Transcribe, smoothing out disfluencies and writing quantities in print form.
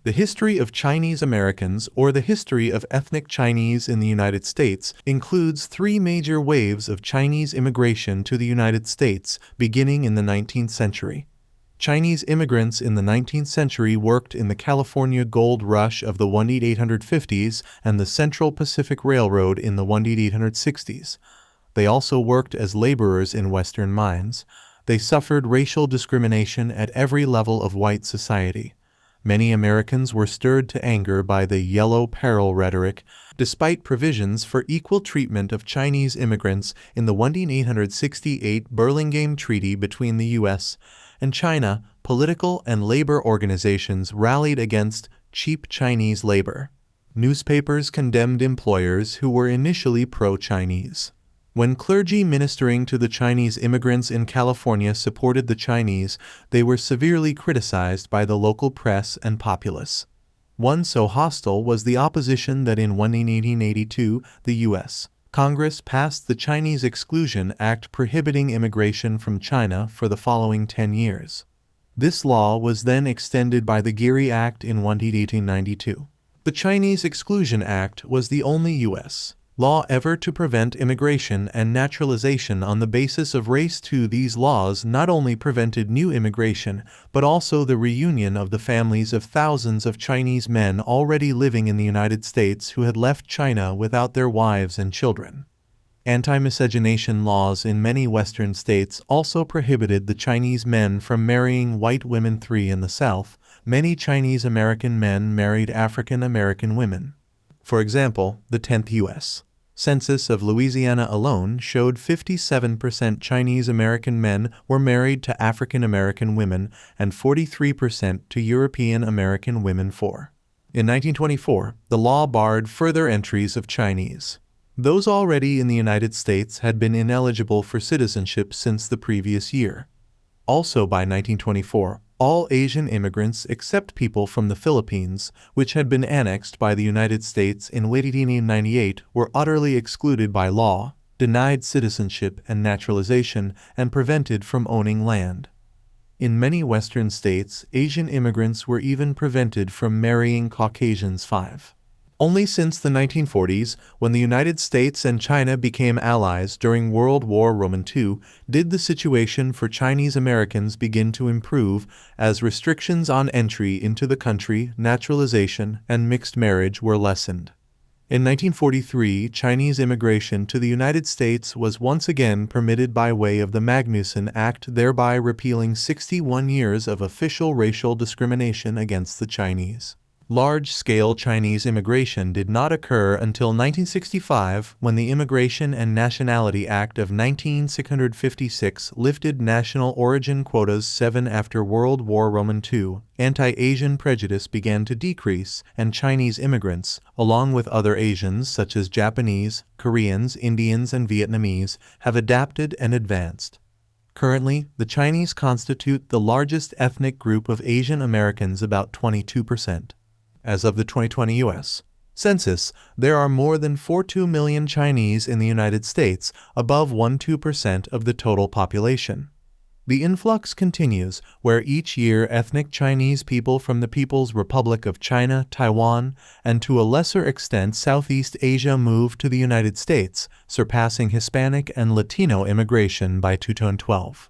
The history of Chinese Americans, or the history of ethnic Chinese in the United States, includes three major waves of Chinese immigration to the United States, beginning in the 19th century. Chinese immigrants in the 19th century worked in the California Gold Rush of the 1850s and the Central Pacific Railroad in the 1860s. They also worked as laborers in Western mines. They suffered racial discrimination at every level of white society. Many Americans were stirred to anger by the Yellow Peril rhetoric, despite provisions for equal treatment of Chinese immigrants in the 1868 Burlingame Treaty between the U.S. and China. Political and labor organizations rallied against cheap Chinese labor. Newspapers condemned employers who were initially pro-Chinese. When clergy ministering to the Chinese immigrants in California supported the Chinese, they were severely criticized by the local press and populace. One so hostile was the opposition that in 1882, the U.S. Congress passed the Chinese Exclusion Act prohibiting immigration from China for the following 10 years. This law was then extended by the Geary Act in 1892. The Chinese Exclusion Act was the only U.S. law ever to prevent immigration and naturalization on the basis of race. These laws not only prevented new immigration, but also the reunion of the families of thousands of Chinese men already living in the United States who had left China without their wives and children. Anti-miscegenation laws in many Western states also prohibited the Chinese men from marrying white women. In the South, many Chinese American men married African American women. For example, the 10th U.S. Census of Louisiana alone showed 57% Chinese American men were married to African American women and 43% to European American women. In 1924, the law barred further entries of Chinese. Those already in the United States had been ineligible for citizenship since the previous year. Also by 1924, all Asian immigrants except people from the Philippines, which had been annexed by the United States in 1898, were utterly excluded by law, denied citizenship and naturalization, and prevented from owning land. In many Western states, Asian immigrants were even prevented from marrying Caucasians. Only since the 1940s, when the United States and China became allies during World War II, did the situation for Chinese Americans begin to improve, as restrictions on entry into the country, naturalization, and mixed marriage were lessened. In 1943, Chinese immigration to the United States was once again permitted by way of the Magnuson Act, thereby repealing 61 years of official racial discrimination against the Chinese. Large-scale Chinese immigration did not occur until 1965, when the Immigration and Nationality Act of 1956 lifted national origin quotas. After World War II, anti-Asian prejudice began to decrease, and Chinese immigrants, along with other Asians such as Japanese, Koreans, Indians, and Vietnamese, have adapted and advanced. Currently, the Chinese constitute the largest ethnic group of Asian Americans, about 22%. As of the 2020 U.S. Census, there are more than 42 million Chinese in the United States, above 12% of the total population. The influx continues, where each year ethnic Chinese people from the People's Republic of China, Taiwan, and to a lesser extent Southeast Asia move to the United States, surpassing Hispanic and Latino immigration by 2012.